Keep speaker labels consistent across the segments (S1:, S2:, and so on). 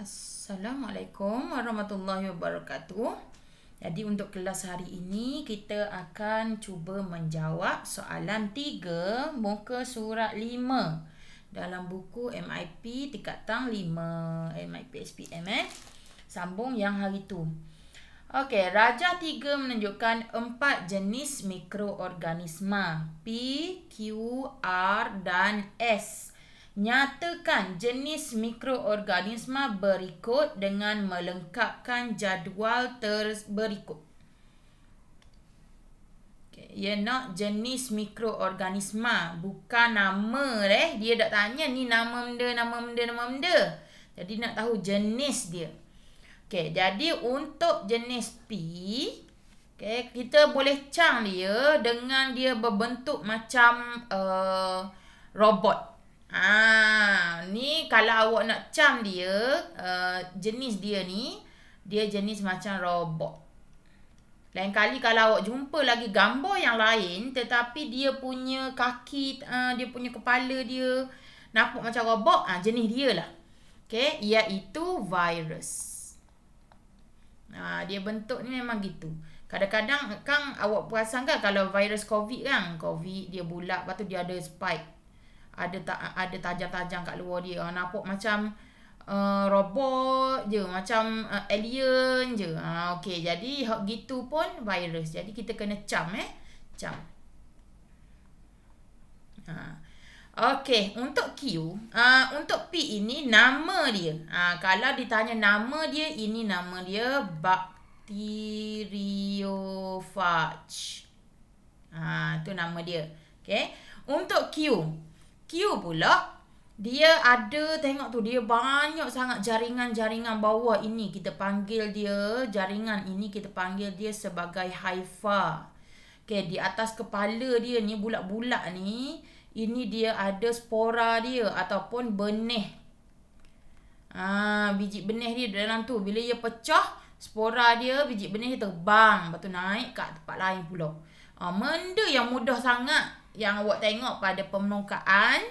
S1: Assalamualaikum warahmatullahi wabarakatuh. Jadi untuk kelas hari ini kita akan cuba menjawab soalan 3 muka surat 5 dalam buku MIP tingkatan 5 MIP SPM sambung yang hari tu. Okey, Rajah 3 menunjukkan 4 jenis mikroorganisma P, Q, R dan S. Nyatakan jenis mikroorganisma berikut dengan melengkapkan jadual berikut. Okay. Ia nak jenis mikroorganisma, bukan nama dia dah tanya ni nama benda. Jadi nak tahu jenis dia. Okey, jadi untuk jenis P, okay, kita boleh cam dia dengan dia berbentuk macam robot. Ni kalau awak nak cam dia, jenis dia ni, dia jenis macam robot. Lain kali kalau awak jumpa lagi gambar yang lain, tetapi dia punya kaki, dia punya kepala dia nampak macam robot, jenis dia lah. Okay, iaitu virus. Dia bentuk ni memang gitu. Kadang-kadang kan awak perasan kan kalau virus COVID kan, COVID dia bulat, lepas tu dia ada spike. Ada tajam-tajam kat luar dia. Nampak macam robot je, macam alien je. Okey, jadi gitu pun virus. Jadi kita kena cam cam. Okey, untuk Q, untuk P ini nama dia. Kalau ditanya nama dia, ini nama dia bacteriophage. Tu nama dia. Okey. Untuk Q pula, dia ada, tengok tu, dia banyak sangat jaringan-jaringan bawah ini. Kita panggil dia, jaringan ini kita panggil dia sebagai haifa. Okay, di atas kepala dia ni, bulat-bulat ni, ini dia ada spora dia ataupun benih. Biji benih dia dalam tu. Bila dia pecah, spora dia, biji benih dia terbang. Lepas tu naik kat tempat lain pula. Benda yang mudah sangat yang awak tengok pada permukaan,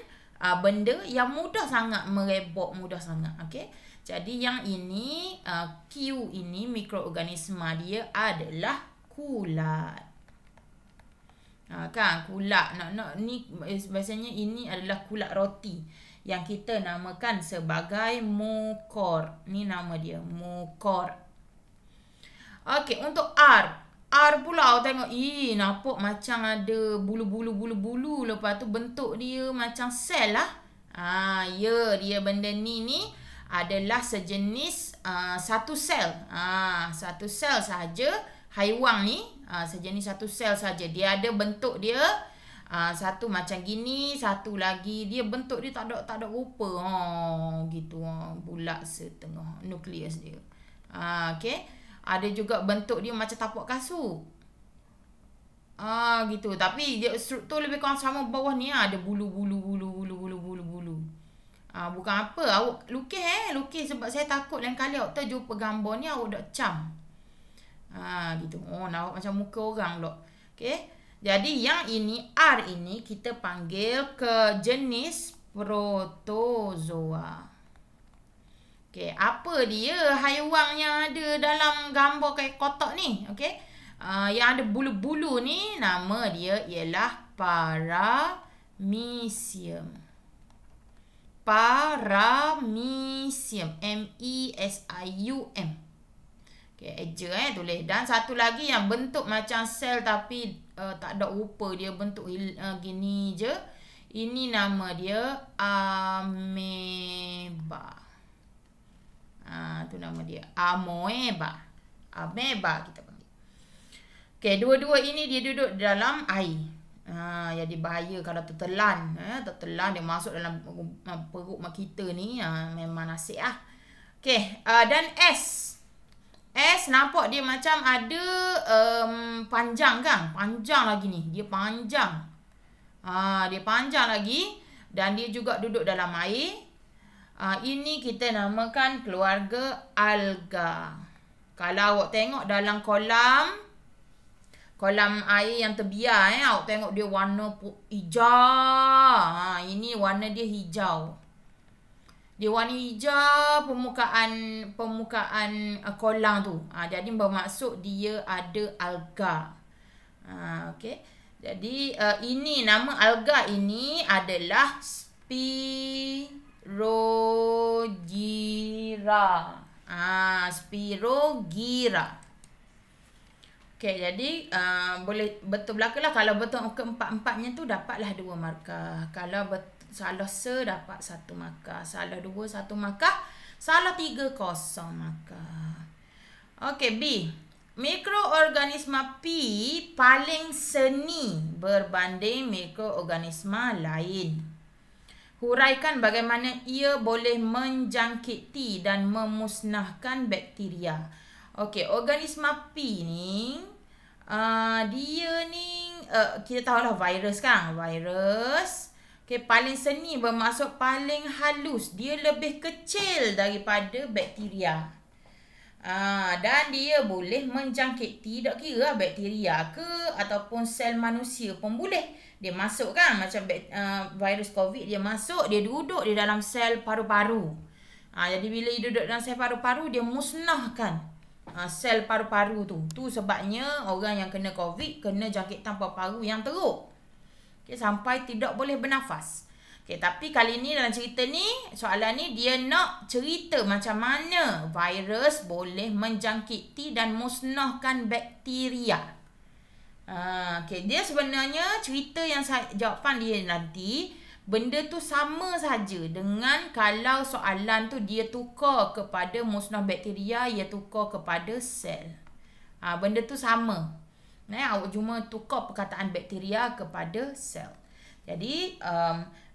S1: benda yang mudah sangat merebak, mudah sangat. Okey. Jadi yang ini, Q ini, mikroorganisma dia adalah kulat. Kan kulat. Ni biasanya ini adalah kulat roti yang kita namakan sebagai mukor. Ni nama dia, mukor. Okey, untuk R pula awak tengok, nampak macam ada bulu-bulu. Lepas tu bentuk dia macam sel lah. Dia benda ni adalah sejenis satu sel. Satu sel saja haiwan ni, sejenis satu sel saja. Dia ada bentuk dia satu macam gini, satu lagi dia bentuk dia tak ada rupa. Gitu, bulat setengah nukleus dia. Okey. Ada juga bentuk dia macam tapak kasut. Gitu. Tapi dia struktur lebih kurang sama bawah ni ada bulu-bulu. Bukan apa, awak lukis sebab saya takut lain kali awak terjumpa gambar ni awak dak cam. Gitu. Nampak macam muka orang pula. Okey. Jadi yang ini R ini kita panggil ke jenis protozoa. Okey, apa dia haiwan yang ada dalam gambar kayak kotak ni? Okey. Yang ada bulu-bulu ni nama dia ialah paramecium. Paramecium. M-E-S-I-U-M. Okey, eja tulis. Dan satu lagi yang bentuk macam sel tapi tak ada rupa, dia bentuk gini je. Ini nama dia ameba. Tu nama dia amoeba. Ameba kita panggil. Okey, dua-dua ini dia duduk dalam air. Jadi bahaya kalau tertelan. Tertelan dia masuk dalam perut kita ni, memang nasib lah. Okey, dan S nampak dia macam ada panjang kan? Panjang lagi ni. Dia panjang. Dia panjang lagi dan dia juga duduk dalam air. Ini kita namakan keluarga alga. Kalau awak tengok dalam kolam air yang terbiar, awak tengok dia warna hijau. Ini warna dia hijau. Dia warna hijau permukaan kolang tu. Jadi bermaksud dia ada alga. Okey. Jadi ini nama alga ini adalah Spirogyra. Spirogyra. Okey, jadi boleh betul belakalah. Kalau betul keempat-empatnya tu dapatlah 2 markah. Kalau salah dapat 1 markah. Salah 2 1 markah. Salah 3 0 markah. Okey, B. Mikroorganisma P paling seni berbanding mikroorganisma lain. Huraikan bagaimana ia boleh menjangkiti dan memusnahkan bakteria. Okey, organisma P ni dia ni kita tahulah virus kan. Virus. Okey, paling seni bermaksud paling halus. Dia lebih kecil daripada bakteria. Dan dia boleh menjangkiti, tak kira bakteria ke ataupun sel manusia pun boleh. Dia masuk kan, macam virus COVID dia masuk, dia duduk di dalam sel paru-paru. Jadi bila dia duduk dalam sel paru-paru, dia musnahkan sel paru-paru tu. Tu sebabnya orang yang kena COVID kena jangkitan paru-paru yang teruk. Okay, sampai tidak boleh bernafas. Okay, tapi kali ni dalam cerita ni, soalan ni dia nak cerita macam mana virus boleh menjangkiti dan musnahkan bakteria. Okay, dia sebenarnya cerita yang jawapan dia nanti, benda tu sama saja dengan kalau soalan tu dia tukar kepada musnah bakteria, ia tukar kepada sel. Benda tu sama. Awak cuma tukar perkataan bakteria kepada sel. Jadi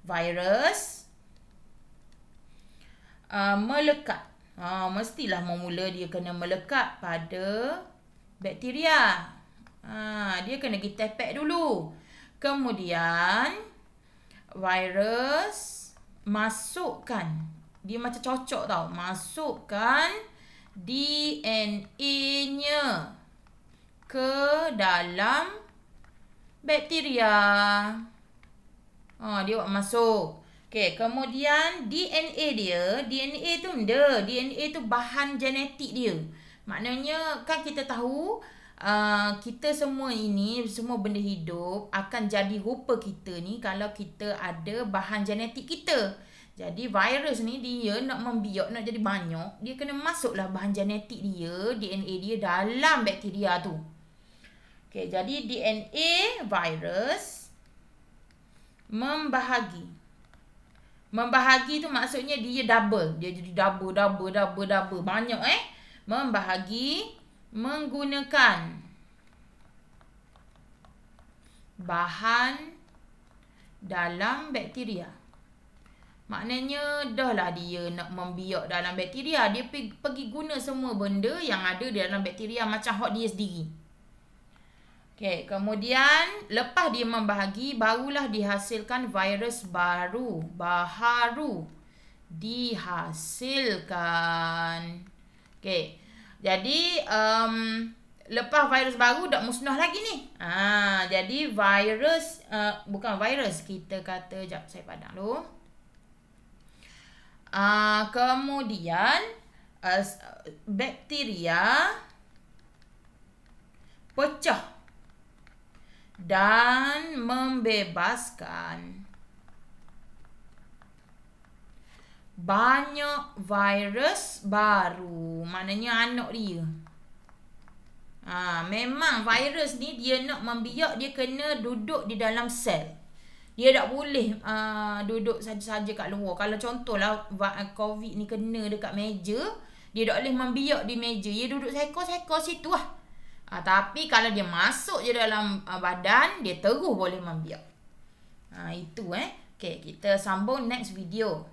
S1: virus melekat. Mestilah memula dia kena melekat pada bakteria. Dia kena pergi tepek dulu. Kemudian virus masukkan. Dia macam cocok tau. Masukkan DNA-nya ke dalam bakteria. Dia buat masuk. Okey, kemudian DNA tu bahan genetik dia. Maknanya kan kita tahu kita semua ini, semua benda hidup akan jadi rupa kita ni kalau kita ada bahan genetik kita. Jadi virus ni dia nak membiak, nak jadi banyak, dia kena masuklah bahan genetik dia, DNA dia dalam bakteria tu. Okey, jadi DNA virus membahagi. Membahagi tu maksudnya dia double. Dia jadi double. Banyak Membahagi menggunakan bahan dalam bakteria. Maknanya dah lah dia nak membiak dalam bakteria. Dia pergi guna semua benda yang ada di dalam bakteria macam hak dia sendiri. Okey, kemudian lepas dia membahagi, barulah dihasilkan virus baru. Baharu dihasilkan. Okey, jadi lepas virus baru dah musnah lagi ni. Jadi virus, bukan virus, kita kata, sekejap saya padang dulu. Kemudian bakteria pecah dan membebaskan banyak virus baru. Maknanya anak dia. Memang virus ni dia nak membiak, dia kena duduk di dalam sel. Dia tak boleh duduk saja-saja kat luar. Kalau contohlah COVID ni kena dekat meja, dia tak boleh membiak di meja. Dia duduk sekor-sekor situ lah. Tapi kalau dia masuk je dalam badan, dia terus boleh membiak. Itu. Okay, kita sambung next video.